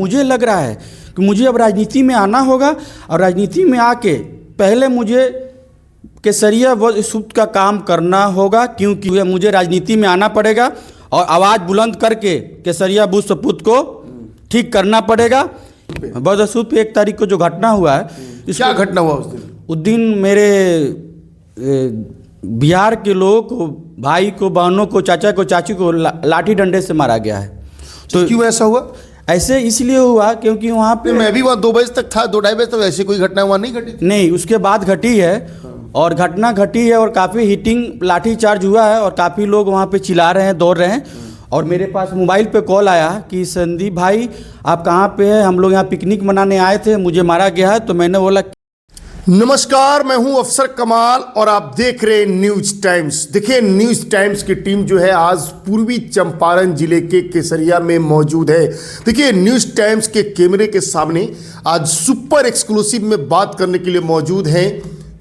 मुझे लग रहा है कि मुझे अब राजनीति में आना होगा और राजनीति में आके पहले मुझे केसरिया वध स्तूप का काम करना होगा, क्योंकि मुझे राजनीति में आना पड़ेगा और आवाज़ बुलंद करके केसरिया वध स्तूप को ठीक करना पड़ेगा। वध स्तूप पे 1 तारीख को जो घटना हुआ है, क्या घटना हुआ उस दिन मेरे बिहार के लोगों को, भाई को, बहनों को, चाचा को, चाची को लाठी डंडे से मारा गया है। तो क्यों ऐसा हुआ? ऐसे इसलिए हुआ क्योंकि वहाँ पे मैं भी वहाँ 2 बजे तक था, 2-2:30 बजे तक ऐसी कोई घटना वहाँ नहीं घटी थी। नहीं, उसके बाद घटी है और घटना घटी है और काफ़ी हिटिंग लाठी चार्ज हुआ है और काफ़ी लोग वहाँ पे चिल्ला रहे हैं, दौड़ रहे हैं। और मेरे पास मोबाइल पे कॉल आया कि संदीप भाई आप कहाँ पे हैं, हम लोग यहाँ पिकनिक मनाने आए थे, मुझे मारा गया है। तो मैंने बोला नमस्कार, मैं हूं अफसर कमाल और आप देख रहे हैं न्यूज टाइम्स। देखिए, न्यूज टाइम्स की टीम जो है आज पूर्वी चंपारण जिले के केसरिया में मौजूद है। देखिए, न्यूज टाइम्स के कैमरे के सामने आज सुपर एक्सक्लूसिव में बात करने के लिए मौजूद हैं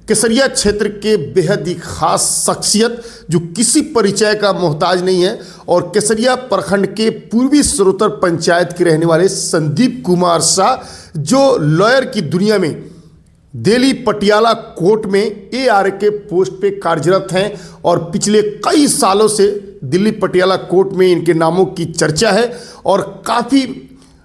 केसरिया क्षेत्र के बेहद ही खास शख्सियत जो किसी परिचय का मोहताज नहीं है और केसरिया प्रखंड के पूर्वी सरोतर पंचायत के रहने वाले संदीप कुमार शाह, जो लॉयर की दुनिया में दिल्ली पटियाला कोर्ट में AR के पोस्ट पे कार्यरत हैं और पिछले कई सालों से दिल्ली पटियाला कोर्ट में इनके नामों की चर्चा है और काफ़ी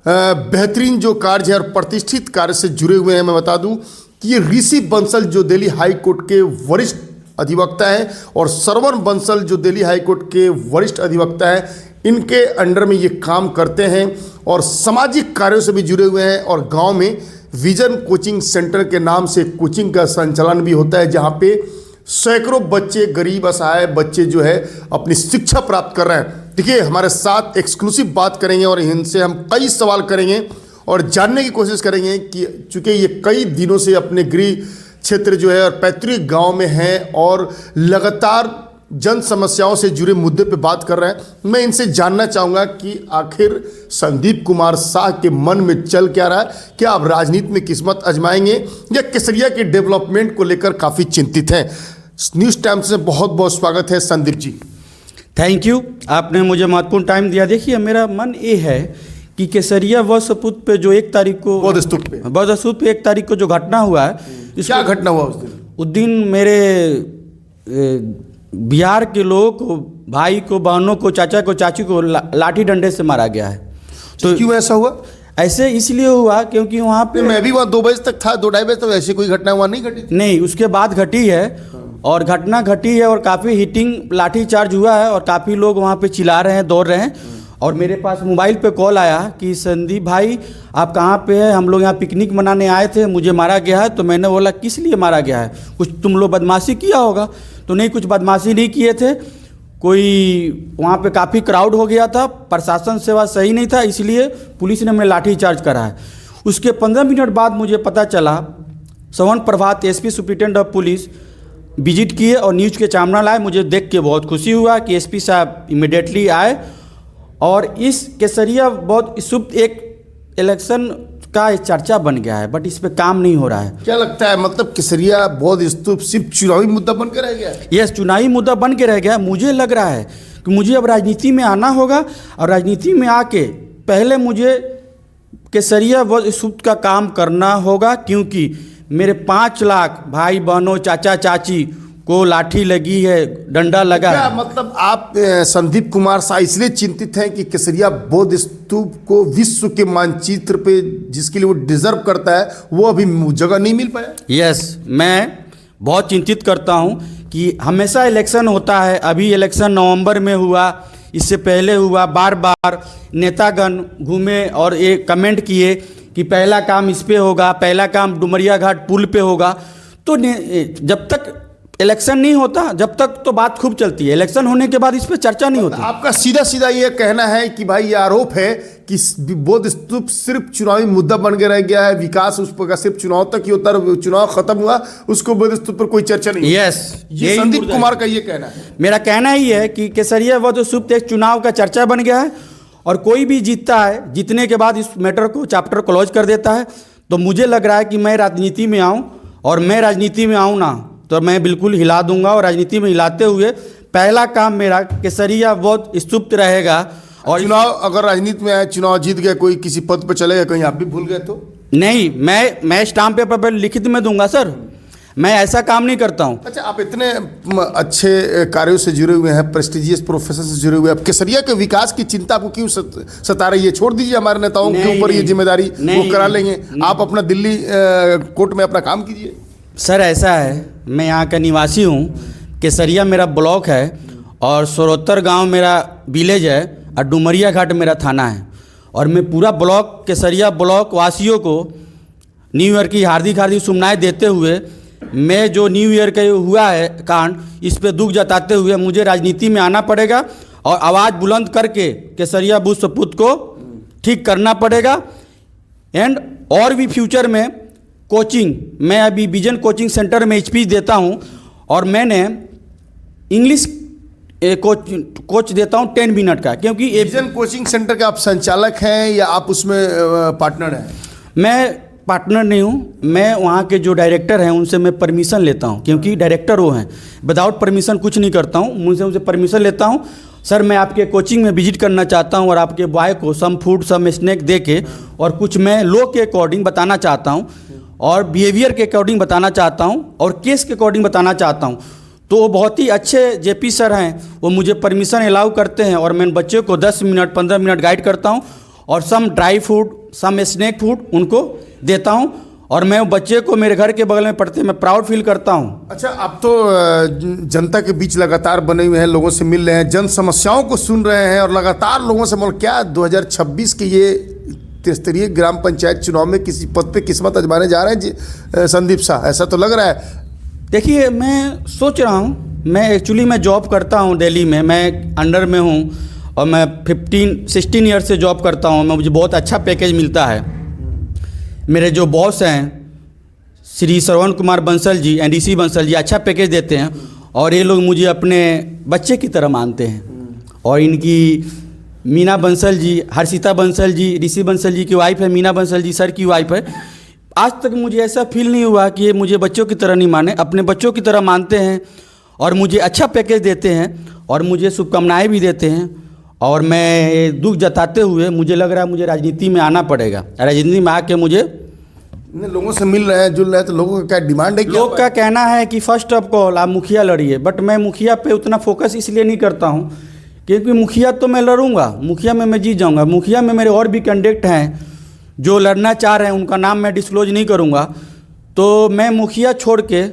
बेहतरीन जो कार्य है और प्रतिष्ठित कार्य से जुड़े हुए हैं। मैं बता दूं कि ये ऋषि बंसल जो दिल्ली हाई कोर्ट के वरिष्ठ अधिवक्ता हैं और श्रवण बंसल जो दिल्ली हाई कोर्ट के वरिष्ठ अधिवक्ता हैं, इनके अंडर में ये काम करते हैं और सामाजिक कार्यों से भी जुड़े हुए हैं। और गाँव में विजन कोचिंग सेंटर के नाम से कोचिंग का संचालन भी होता है, जहां पे सैकड़ों बच्चे, गरीब असहाय बच्चे जो है अपनी शिक्षा प्राप्त कर रहे हैं। देखिए, हमारे साथ एक्सक्लूसिव बात करेंगे और इनसे हम कई सवाल करेंगे और जानने की कोशिश करेंगे कि चूँकि ये कई दिनों से अपने गृह क्षेत्र जो है और पैतृक गाँव में हैं और लगातार जन समस्याओं से जुड़े मुद्दे पे बात कर रहे हैं। मैं इनसे जानना चाहूँगा कि आखिर संदीप कुमार शाह के मन में चल क्या रहा है, क्या आप राजनीति में किस्मत आजमाएंगे या केसरिया के डेवलपमेंट को लेकर काफ़ी चिंतित हैं। न्यूज़ टाइम्स से बहुत बहुत स्वागत है संदीप जी। थैंक यू, आपने मुझे महत्वपूर्ण टाइम दिया। देखिए, मेरा मन ये है कि केसरिया वध स्तूप पे जो 1 तारीख को वध स्तूप पे 1 तारीख को जो घटना हुआ है, क्या घटना हुआ उस दिन मेरे बिहार के लोगों को, भाई को, बहनों को, चाचा को, चाची को लाठी डंडे से मारा गया है। तो क्यों ऐसा हुआ? ऐसे इसलिए हुआ क्योंकि वहाँ पे मैं भी वहाँ 2 बजे तक था, 2-2:30 बजे तक ऐसी कोई घटना वहाँ नहीं घटी थी। नहीं, उसके बाद घटी है और घटना घटी है और काफ़ी हिटिंग लाठी चार्ज हुआ है और काफ़ी लोग वहाँ पे चिल्ला रहे हैं, दौड़ रहे हैं। और मेरे पास मोबाइल पे कॉल आया कि संदीप भाई आप कहाँ पे हैं, हम लोग यहाँ पिकनिक मनाने आए थे, मुझे मारा गया है। तो मैंने बोला किस लिए मारा गया है, कुछ तुम लोग बदमाशी किया होगा। तो नहीं, कुछ बदमाशी नहीं किए थे, कोई वहाँ पे काफ़ी क्राउड हो गया था, प्रशासन सेवा सही नहीं था, इसलिए पुलिस ने हमें लाठी चार्ज करा है। उसके 15 मिनट बाद मुझे पता चला, श्रवण प्रभात SP superintendent of police visit किए और न्यूज़ के कैमरा लाए। मुझे देख के बहुत खुशी हुआ कि SP साहब इमिडिएटली आए और इस केसरिया वध स्तूप एक इलेक्शन का चर्चा बन गया है, बट इस पे काम नहीं हो रहा है। क्या लगता है, मतलब केसरिया वध स्तूप सिर्फ चुनावी मुद्दा बन के रह गया है? यस, चुनावी मुद्दा बन के रह गया। मुझे लग रहा है कि मुझे अब राजनीति में आना होगा और राजनीति में आके पहले मुझे केसरिया वध स्तूप का काम करना होगा, क्योंकि मेरे 5 लाख भाई बहनों, चाचा चाची को लाठी लगी है, डंडा लगा क्या है। मतलब आप संदीप कुमार शाह इसलिए चिंतित हैं कि केसरिया बौद्ध स्तूप को विश्व के मानचित्र पे जिसके लिए वो डिजर्व करता है वो अभी जगह नहीं मिल पाया? यस, मैं बहुत चिंतित करता हूँ कि हमेशा इलेक्शन होता है। अभी इलेक्शन नवंबर में हुआ, इससे पहले हुआ, बार बार नेतागण घूमे और ये कमेंट किए कि पहला काम इस पे होगा, पहला काम डुमरिया घाट पुल पे होगा। तो जब तक इलेक्शन नहीं होता, जब तक तो बात खूब चलती है, इलेक्शन होने के बाद इस पे चर्चा नहीं होती। आपका सीधा सीधा ये कहना है कि भाई ये आरोप है कि बौद्ध स्तूप सिर्फ चुनावी मुद्दा बन के रह गया है, विकास उस पर सिर्फ चुनाव तक ही होता है, चुनाव खत्म हुआ उसको बौद्ध स्तूप पर कोई चर्चा नहीं। यस, ये संदीप कुमार का ये कहना है। मेरा कहना ही है कि केसरिया वध स्तूप एक चुनाव का चर्चा बन गया है और कोई भी जीतता है, जीतने के बाद इस मैटर को चैप्टर क्लोज कर देता है। तो मुझे लग रहा है कि मैं राजनीति में आऊँ और मैं राजनीति में आऊँ ना तो मैं बिल्कुल हिला दूंगा और राजनीति में हिलाते हुए पहला काम मेरा केसरिया वध स्तूप रहेगा और चुनाव अगर राजनीति में आए, चुनाव जीत गए, कोई किसी पद पे चले गए, कहीं आप भी भूल गए तो? नहीं, मैं स्टाम्प पेपर पर लिखित में दूंगा सर, मैं ऐसा काम नहीं करता हूँ। अच्छा, आप इतने अच्छे कार्यों से जुड़े हुए हैं, प्रेस्टिजियस प्रोफेशन से जुड़े हुए हैं, अब केसरिया के विकास की चिंता आपको क्यों सता रही है? छोड़ दीजिए, हमारे नेताओं के ऊपर ये जिम्मेदारी वो करा लेंगे। आप अपना दिल्ली कोर्ट में अपना काम कीजिए। सर ऐसा है, मैं यहाँ का निवासी हूँ, केसरिया मेरा ब्लॉक है और सोरोत्तर गांव मेरा विलेज है और डुमरिया घाट मेरा थाना है, और मैं पूरा ब्लॉक केसरिया ब्लॉक वासियों को न्यू ईयर की हार्दिक हार्दिक शुभकामनाएं देते हुए, मैं जो न्यू ईयर का हुआ है कांड, इस पे दुख जताते हुए मुझे राजनीति में आना पड़ेगा और आवाज़ बुलंद करके केसरिया बूथ सपूत को ठीक करना पड़ेगा। एंड और भी फ्यूचर में कोचिंग, मैं अभी विजन कोचिंग सेंटर में स्पीच देता हूं और मैंने इंग्लिश कोच देता हूं 10 मिनट का, क्योंकि विजन कोचिंग सेंटर का आप संचालक हैं या आप उसमें पार्टनर हैं? मैं पार्टनर नहीं हूँ, मैं वहाँ के जो डायरेक्टर हैं उनसे मैं परमिशन लेता हूँ, क्योंकि डायरेक्टर वो हैं, विदाउट परमिशन कुछ नहीं करता हूँ, उनसे परमिशन लेता हूँ। सर मैं आपके कोचिंग में विजिट करना चाहता हूँ और आपके बॉय को सम फूड सम स्नैक दे के और कुछ मैं लॉ के अकॉर्डिंग बताना चाहता हूँ और बिहेवियर के अकॉर्डिंग बताना चाहता हूँ और केस के अकॉर्डिंग बताना चाहता हूँ। तो वो बहुत ही अच्छे जेपी सर हैं, वो मुझे परमिशन अलाउ करते हैं और मैं बच्चों को 10 मिनट 15 मिनट गाइड करता हूँ और सम ड्राई फूड सम स्नैक फूड उनको देता हूँ और मैं बच्चे को मेरे घर के बगल में पढ़ते मैं प्राउड फील करता हूँ। अच्छा, आप तो जनता के बीच लगातार बने हुए हैं, लोगों से मिल रहे हैं, जन समस्याओं को सुन रहे हैं और लगातार लोगों से क्या 2026 के ये त्रिस्तरीय ग्राम पंचायत चुनाव में किसी पद पे किस्मत आजमाने जा रहे हैं संदीप शाह, ऐसा तो लग रहा है? देखिए, मैं सोच रहा हूँ, मैं एक्चुअली मैं जॉब करता हूँ दिल्ली में, मैं अंडर में हूँ और मैं 16 ईयर से जॉब करता हूँ, मुझे बहुत अच्छा पैकेज मिलता है। मेरे जो बॉस हैं श्री श्रवण कुमार बंसल जी, एनडीसी बंसल जी, अच्छा पैकेज देते हैं और ये लोग मुझे अपने बच्चे की तरह मानते हैं। और इनकी मीना बंसल जी, हर्षिता बंसल जी, ऋषि बंसल जी की वाइफ है, मीना बंसल जी सर की वाइफ है। आज तक मुझे ऐसा फील नहीं हुआ कि ये मुझे बच्चों की तरह नहीं माने, अपने बच्चों की तरह मानते हैं और मुझे अच्छा पैकेज देते हैं और मुझे शुभकामनाएं भी देते हैं। और मैं दुख जताते हुए मुझे लग रहा है मुझे राजनीति में आना पड़ेगा, राजनीति में आके मुझे लोगों से मिल रहे हैं, जुल रहे हैं, तो लोगों का क्या डिमांड है? लोग का कहना है कि फर्स्ट ऑफ ऑल आप मुखिया लड़िए, बट मैं मुखिया पे उतना फोकस इसलिए नहीं करता हूँ क्योंकि मुखिया तो मैं लड़ूंगा, मुखिया में मैं जीत जाऊँगा। मुखिया में मेरे और भी कैंडिडेट हैं जो लड़ना चाह रहे हैं, उनका नाम मैं डिस्क्लोज नहीं करूँगा। तो मैं मुखिया छोड़ के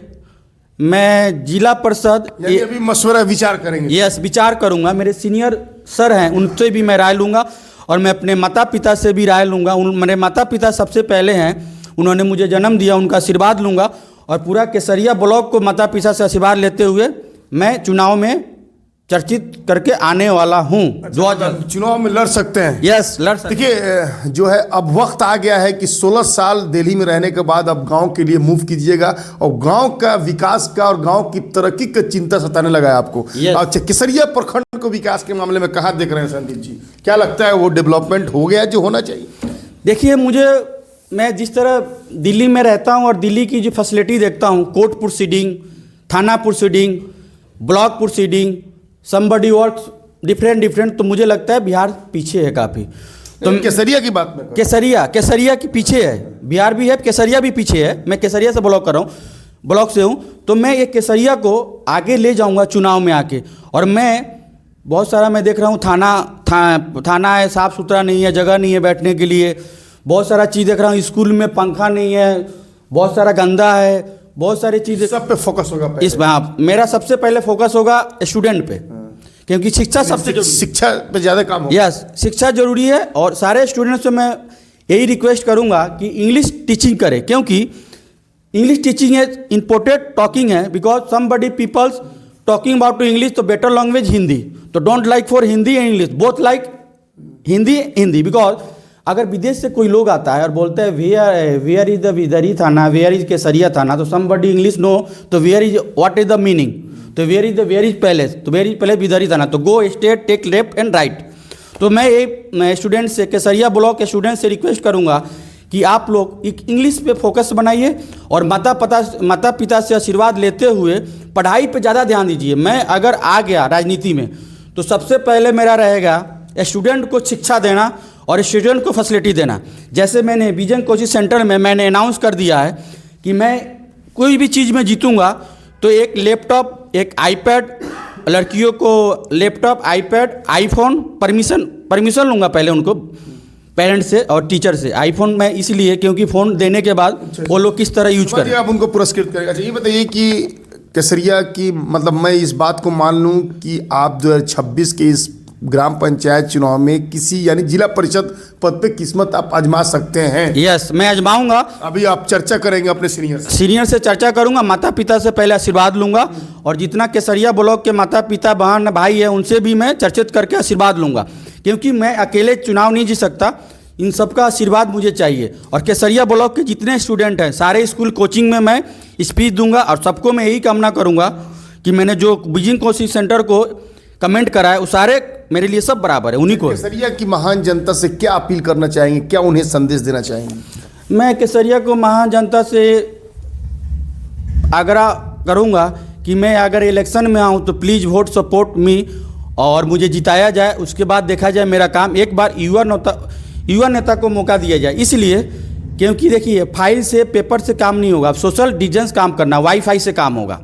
मैं जिला परिषद अभी मशवरा विचार करेंगे? यस, विचार करूँगा। मेरे सीनियर सर हैं, उनसे भी मैं राय लूँगा और मैं अपने माता पिता से भी राय लूँगा। मेरे माता पिता सबसे पहले हैं, उन्होंने मुझे जन्म दिया, उनका आशीर्वाद लूँगा और पूरा केसरिया ब्लॉक को माता पिता से आशीर्वाद लेते हुए मैं चुनाव में चर्चित करके आने वाला हूँ। चुनाव में लड़ सकते हैं? यस, लड़ सकते। देखिए, जो है अब वक्त आ गया है कि 16 साल दिल्ली में रहने के बाद अब गांव के लिए मूव कीजिएगा और गांव का विकास का और गांव की तरक्की का चिंता सताने लगा है आपको। अच्छा, केसरिया प्रखंड को विकास के मामले में कहाँ देख रहे हैं संदीप जी? क्या लगता है वो डेवलपमेंट हो गया जो होना चाहिए? देखिए, मैं जिस तरह दिल्ली में रहता हूँ और दिल्ली की जो फैसिलिटी देखता हूँ, कोर्ट प्रोसीडिंग, थाना proceeding, block proceeding, somebody works different, तो मुझे लगता है बिहार पीछे है काफ़ी। तो केसरिया की बात में केसरिया के पीछे है, बिहार भी है, केसरिया भी पीछे है। मैं केसरिया से ब्लॉक कर रहा हूँ, ब्लॉक से हूँ, तो मैं ये केसरिया को आगे ले जाऊँगा चुनाव में आके। और मैं बहुत सारा मैं देख रहा हूँ थाना है, साफ़ सुथरा नहीं है, जगह नहीं है बैठने के लिए, बहुत सारा चीज़ देख रहा हूँ, स्कूल में पंखा नहीं है, बहुत सारा गंदा है, बहुत सारी चीज़ें। सब पे फोकस होगा इस हाँ, मेरा सबसे पहले फोकस होगा स्टूडेंट पे, क्योंकि शिक्षा सबसे जरूरी, शिक्षा पे ज़्यादा काम होगा। यस, शिक्षा जरूरी है और सारे स्टूडेंट्स से मैं यही रिक्वेस्ट करूंगा कि इंग्लिश टीचिंग करें, क्योंकि इंग्लिश टीचिंग है इम्पोर्टेंट टॉकिंग है, because somebody peoples talking about to English, तो बेटर लैंग्वेज हिंदी, तो don't like for Hindi and English, both like Hindi. Because अगर विदेश से कोई लोग आता है और बोलता है वेयर इज द विदरी थाना, वेयर इज केसरिया थाना, तो समबडी इंग्लिश नो, तो where is what is the meaning, तो वेयर इज पैलेस, तो वेयर इज पैलेस विदरी थाना, तो go straight take left and right. तो मैं स्टूडेंट से, केसरिया ब्लॉक के स्टूडेंट से रिक्वेस्ट करूंगा कि आप लोग इंग्लिश पे फोकस बनाइए और माता पिता से आशीर्वाद लेते हुए पढ़ाई पे ज़्यादा ध्यान दीजिए। मैं अगर आ गया राजनीति में तो सबसे पहले मेरा रहेगा स्टूडेंट को शिक्षा देना और स्टूडेंट को फैसिलिटी देना। जैसे मैंने विजन कोचिंग सेंटर में मैंने अनाउंस कर दिया है कि मैं कोई भी चीज़ में जीतूंगा तो एक लैपटॉप, एक आईपैड, लड़कियों को लैपटॉप, आईपैड, आईफोन, परमिशन लूँगा पहले उनको पेरेंट्स से और टीचर से। आईफोन मैं इसलिए क्योंकि फ़ोन देने के बाद वो लोग किस तरह यूज करें, आप उनको पुरस्कृत करेंगे। अच्छा, ये बताइए कि केसरिया की मतलब मैं इस बात को मान लूं कि आप 2026 के इस ग्राम पंचायत चुनाव में किसी यानी जिला परिषद पद पे किस्मत आप आजमा सकते हैं। यस, मैं आजमाऊंगा। अभी आप चर्चा करेंगे अपने सीनियर से चर्चा करूंगा, माता पिता से पहले आशीर्वाद लूंगा और जितना केसरिया ब्लॉक के माता पिता, बहन, भाई है उनसे भी मैं चर्चित करके आशीर्वाद लूंगा, क्योंकि मैं अकेले चुनाव नहीं जीत सकता, इन सबका आशीर्वाद मुझे चाहिए। और केसरिया ब्लॉक के जितने स्टूडेंट हैं सारे स्कूल कोचिंग में मैं स्पीच दूंगा और सबको मैं यही कामना करूंगा कि मैंने जो विजन कोचिंग सेंटर को कमेंट करा है वो सारे मेरे लिए सब बराबर है, उन्हीं को। केसरिया की महान जनता से क्या अपील करना चाहेंगे, क्या उन्हें संदेश देना चाहेंगे? मैं केसरिया को महान जनता से आग्रह करूंगा कि मैं अगर इलेक्शन में आऊं तो प्लीज़ वोट सपोर्ट मी और मुझे जिताया जाए, उसके बाद देखा जाए मेरा काम। एक बार युवा नेता को मौका दिया जाए, इसलिए क्योंकि देखिए फाइल से, पेपर से काम नहीं होगा, अब सोशल डिस्टेंस काम करना, वाईफाई से काम होगा।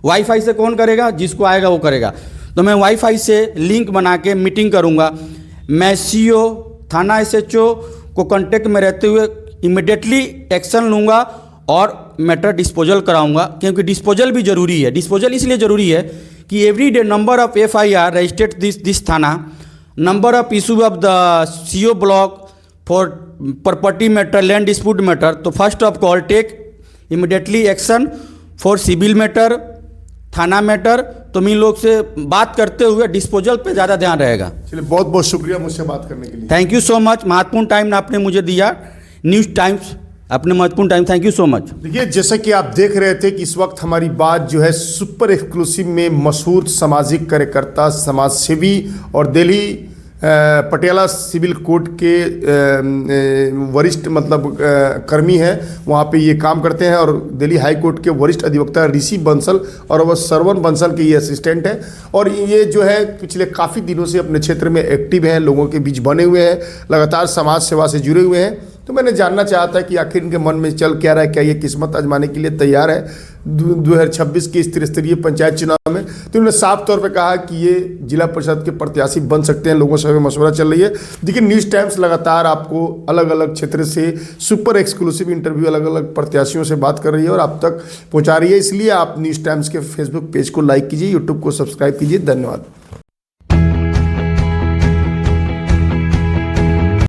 वाईफाई से कौन करेगा? जिसको आएगा वो करेगा। तो मैं वाईफाई से लिंक बना के मीटिंग करूंगा। मैं सीओ, थाना एसएचओ को कांटेक्ट में रहते हुए इमिडिएटली एक्शन लूँगा और मैटर डिस्पोजल कराऊंगा, क्योंकि डिस्पोजल भी ज़रूरी है। डिस्पोजल इसलिए ज़रूरी है कि every day number of FIR registered this थाना, number of issue of the CO block for property matter, land dispute matter. तो first of call take immediately action for civil matter, थाना मैटर। तो इन लोग से बात करते हुए डिस्पोजल पे ज़्यादा ध्यान रहेगा। चलिए, बहुत बहुत शुक्रिया मुझसे बात करने के लिए। Thank you so much. महत्वपूर्ण टाइम आपने मुझे दिया, न्यूज़ टाइम्स अपने महत्वपूर्ण time. Thank you so much. देखिए, जैसा कि आप देख रहे थे कि इस वक्त हमारी बात जो है सुपर एक्सक्लूसिव में मशहूर सामाजिक कार्यकर्ता, समाज सेवी और दिल्ली पटियाला सिविल कोर्ट के वरिष्ठ मतलब कर्मी हैं, वहाँ पे ये काम करते हैं, और दिल्ली हाई कोर्ट के वरिष्ठ अधिवक्ता ऋषि बंसल और वह सरवण बंसल के ये असिस्टेंट हैं। और ये जो है पिछले काफ़ी दिनों से अपने क्षेत्र में एक्टिव हैं, लोगों के बीच बने हुए हैं, लगातार समाज सेवा से जुड़े हुए हैं। तो मैंने जानना चाहा था कि आखिर इनके मन में चल क्या रहा है, क्या ये किस्मत आजमाने के लिए तैयार है 2026 के इस त्रिस्तरीय पंचायत चुनाव में। तो उन्होंने साफ तौर पे कहा कि ये जिला परिषद के प्रत्याशी बन सकते हैं, लोगों से मशवरा चल रही है। देखिए, न्यूज़ टाइम्स लगातार आपको अलग अलग क्षेत्र से सुपर एक्सक्लूसिव इंटरव्यू अलग अलग प्रत्याशियों से बात कर रही है और आप तक पहुँचा रही है। इसलिए आप न्यूज़ टाइम्स के फेसबुक पेज को लाइक कीजिए, यूट्यूब को सब्सक्राइब कीजिए। धन्यवाद।